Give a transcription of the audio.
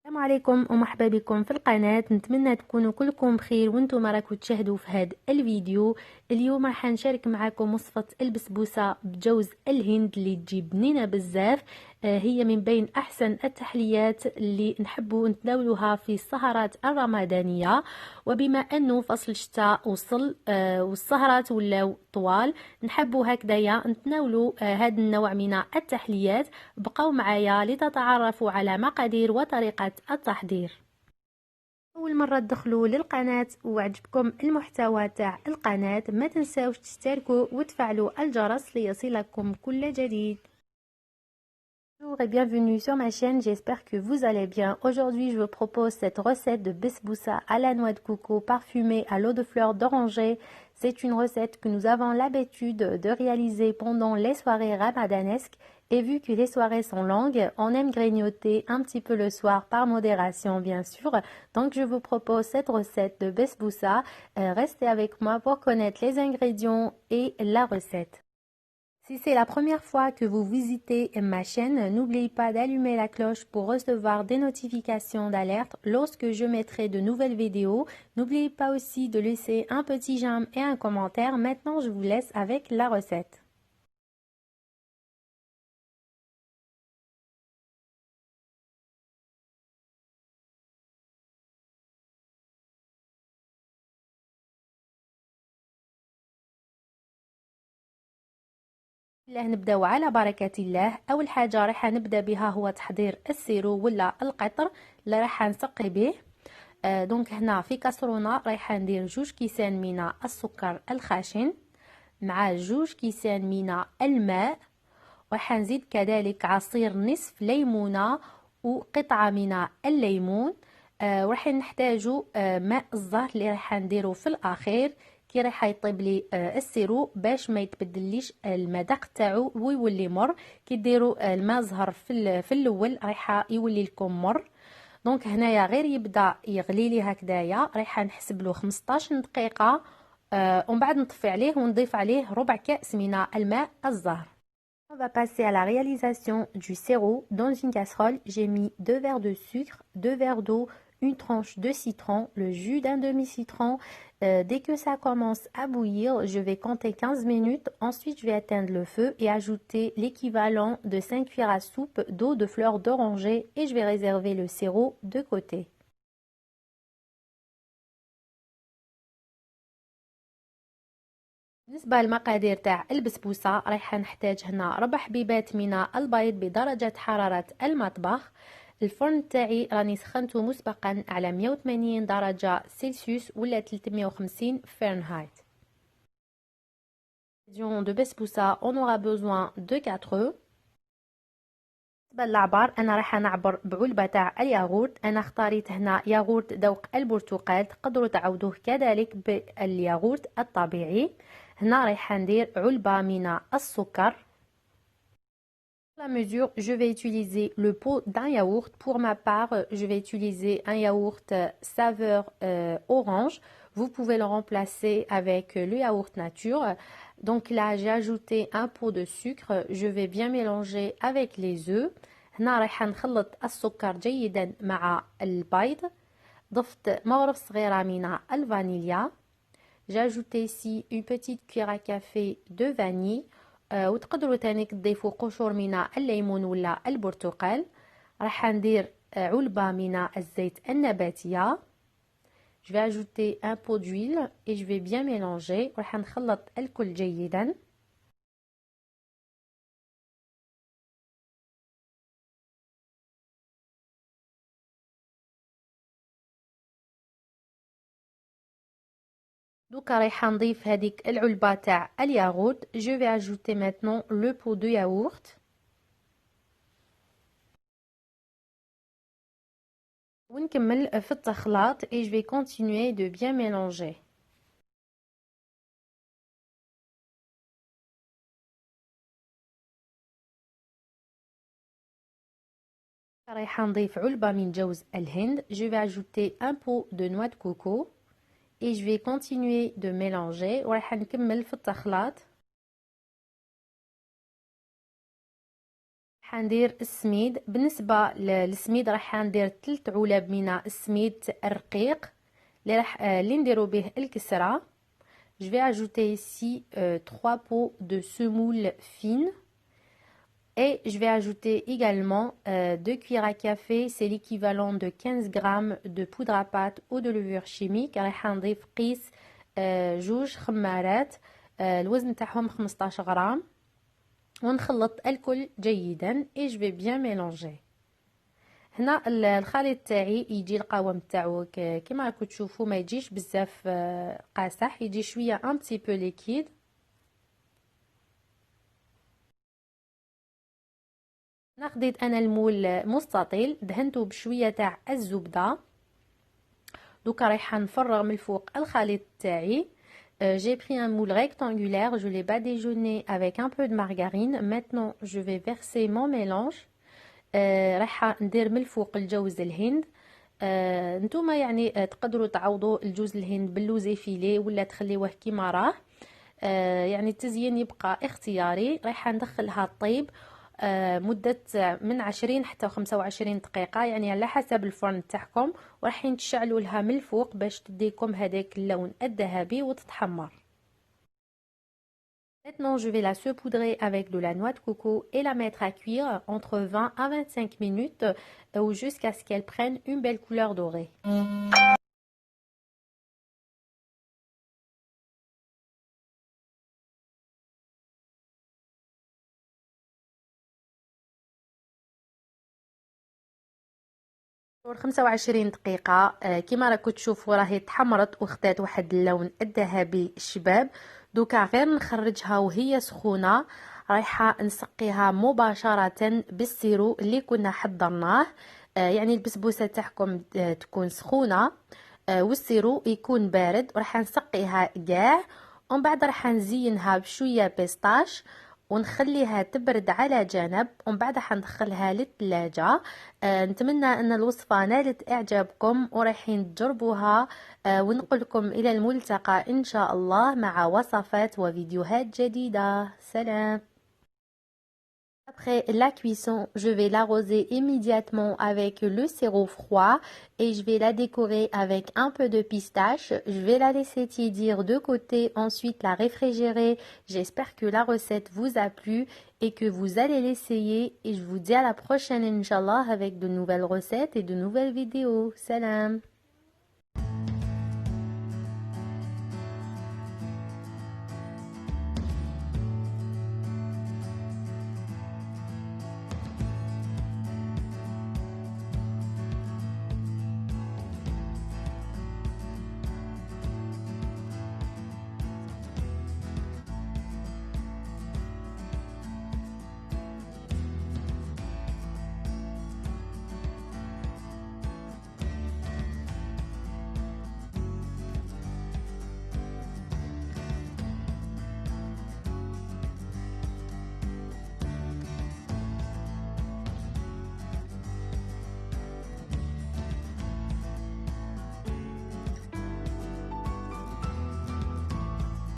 السلام عليكم ومرحبا بكم في القناة. نتمنى تكونوا كلكم بخير وانتم راكم تشاهدوا في هذا الفيديو. اليوم راح نشارك معكم وصفة البسبوسة بجوز الهند اللي تجي بنينة بزاف. هي من بين احسن التحليات اللي نحبوا نتناولوها في السهرات الرمضانية، وبما انه فصل الشتاء وصل والسهرات ولاو طوال، نحبوا هكذايا نتناولوا هذا النوع من التحليات. بقوا معايا لتتعرفوا على مقادير وطريقة التحضير. أول مرة تدخلوا للقناة وعجبكم المحتوى تاع القناة، ما تنساوش تشتركوا وتفعلوا الجرس ليصلكم كل جديد. Bonjour et bienvenue sur ma chaîne, j'espère que vous allez bien. Aujourd'hui, je vous propose cette recette de besboussa à la noix de coco parfumée à l'eau de fleur d'oranger. C'est une recette que nous avons l'habitude de réaliser pendant les soirées ramadanesques. Et vu que les soirées sont longues, on aime grignoter un petit peu le soir par modération, bien sûr. Donc, je vous propose cette recette de besboussa. Restez avec moi pour connaître les ingrédients et la recette. Si c'est la première fois que vous visitez ma chaîne, n'oubliez pas d'allumer la cloche pour recevoir des notifications d'alerte lorsque je mettrai de nouvelles vidéos. N'oubliez pas aussi de laisser un petit j'aime et un commentaire. Maintenant, je vous laisse avec la recette. نبداو على بركة الله. أول حاجة راح نبدأ بها هو تحضير السيرو ولا القطر اللي راح نسقي به. دونك هنا في كاسرونة راح ندير 2 كيسان من السكر الخاشن مع 2 كيسان من الماء، وراح نزيد كذلك عصير نصف ليمونة وقطعة من الليمون. وراح نحتاجو ماء الزهر اللي راح نديرو في الأخير كي راح يطيب لي السيرو باش ما يتبدليش المذاق تاعو ويولي مر. كي ديروا الماء زهر في الاول راح يولي لكم مر. دونك هنايا غير يبدا يغلي لي هكذايا راح نحسب له 15 دقيقه، ومن بعد نطفي عليه ونضيف عليه ربع كأس من الماء الزهر. On va passer à la réalisation du sirop. Dans une casserole, j'ai mis 2 verres de sucre, 2 verres d'eau, une tranche de citron, le jus d'un demi-citron. Dès que ça commence à bouillir, je vais compter 15 minutes. Ensuite, je vais éteindre le feu et ajouter l'équivalent de 5 cuillères à soupe d'eau de fleur d'oranger et je vais réserver le sirop de côté. بالنسبة للمقادير تاع البسبوسة رايحة نحتاج هنا 4 حبيبات من البيض بدرجة حرارة المطبخ. الفرن تاعي راني سخنته مسبقا على 180 درجة سلسيوس ولا 350 فahrenheit. de besbousa, on aura besoin de 4 œufs. بالنسبة للعبار أنا راح نعبر بعلبة تاع الياغورت. أنا اختاريت هنا ياغورت ذوق البرتقال، تقدروا تعوضوه كذلك بالياغورت الطبيعي. هنا راح ندير علبة من السكر. Pour la mesure, je vais utiliser le pot d'un yaourt. Pour ma part, je vais utiliser un yaourt saveur orange. Vous pouvez le remplacer avec le yaourt nature. Donc là, j'ai ajouté un pot de sucre. Je vais bien mélanger avec les œufs. هنا راح نخلط السكر جيدا مع البيض. ضفت مغرف صغيرة من الفانيليا. J'ai ajouté ici une petite cuillère à café de vanille. وتقدروا تاني تضيفوا قشور من الليمون ولا البرتقال. راح ندير علبة من الزيت النباتية. Je vais ajouter un pot d'huile et je vais bien mélanger. راح نخلط الكل جيدا. دوكا رايحة نضيف هذيك العلبة تاع الياغورت. Je vais ajouter maintenant le pot de yaourt. ونكمل في التخلاط et je vais continuer de bien mélanger. رايحة نضيف علبة من جوز الهند. Je vais ajouter un pot de noix de coco et je vais continuer de mélanger. ورايحة نكمل في التخلاط. راح ندير السميد. بالنسبه للسميد راح ندير 3 علب من السميد الرقيق اللي نديرو به الكسره. Je vais ajouter ici 3 pots de semoule fine et je vais ajouter également 2 cuillères à café, c'est l'équivalent de 15 grammes de poudre à pâte ou de levure chimique. راح نضيف قيس 2 خمارات الوزن تاعهم 15 غرام ونخلط الكل جيدا et je vais bien mélanger. هنا الخليط تاعي يجي القوام تاعو كما راكم تشوفوا، ما يجيش بزاف قاصح، يجي شويه ان بتي بو ليكيد. خديت انا المول مستطيل دهنته بشويه تاع الزبده. دوكا رايحه نفرغ من الفوق الخليط تاعي. J'ai pris un moule rectangulaire, je l'ai badigeonné avec un peu de margarine. Maintenant, je vais verser mon mélange. راح ندير من الفوق الجوز الهند. نتوما يعني تقدروا تعوضوا الجوز الهند باللوزي فيلي ولا تخليوه كيما راه. يعني التزيين يبقى اختياري. راح ندخلها طيب مدة من 20 حتى 25 دقيقة، يعني على حسب الفرن تاعكم، وراح تشعلوا لها من الفوق باش تديكم هذاك اللون الذهبي وتتحمر. Maintenant, je vais la saupoudrer avec de la noix de coco et la mettre à cuire entre 20 à 25 minutes ou jusqu'à ce qu'elle prenne une belle couleur dorée. دور 25 دقيقة كما راكم تشوفوا راهي تحمرت وخدات واحد اللون الذهبي الشباب. دوكا غير نخرجها وهي سخونة، رايحة نسقيها مباشرة بالسيرو اللي كنا حضرناه. يعني البسبوسة تاعكم تكون سخونة والسيرو يكون بارد، وراح نسقيها كاع، ومن بعد راح نزينها بشوية بيستاش ونخليها تبرد على جنب، ومن بعد حندخلها للثلاجة. نتمنى ان الوصفة نالت اعجابكم ورايحين تجربوها، ونقول لكم الى الملتقى ان شاء الله مع وصفات وفيديوهات جديدة. سلام. Après la cuisson, je vais l'arroser immédiatement avec le sirop froid et je vais la décorer avec un peu de pistache. Je vais la laisser tiédir de côté, ensuite la réfrigérer. J'espère que la recette vous a plu et que vous allez l'essayer. Et je vous dis à la prochaine, Inch'Allah, avec de nouvelles recettes et de nouvelles vidéos. Salam!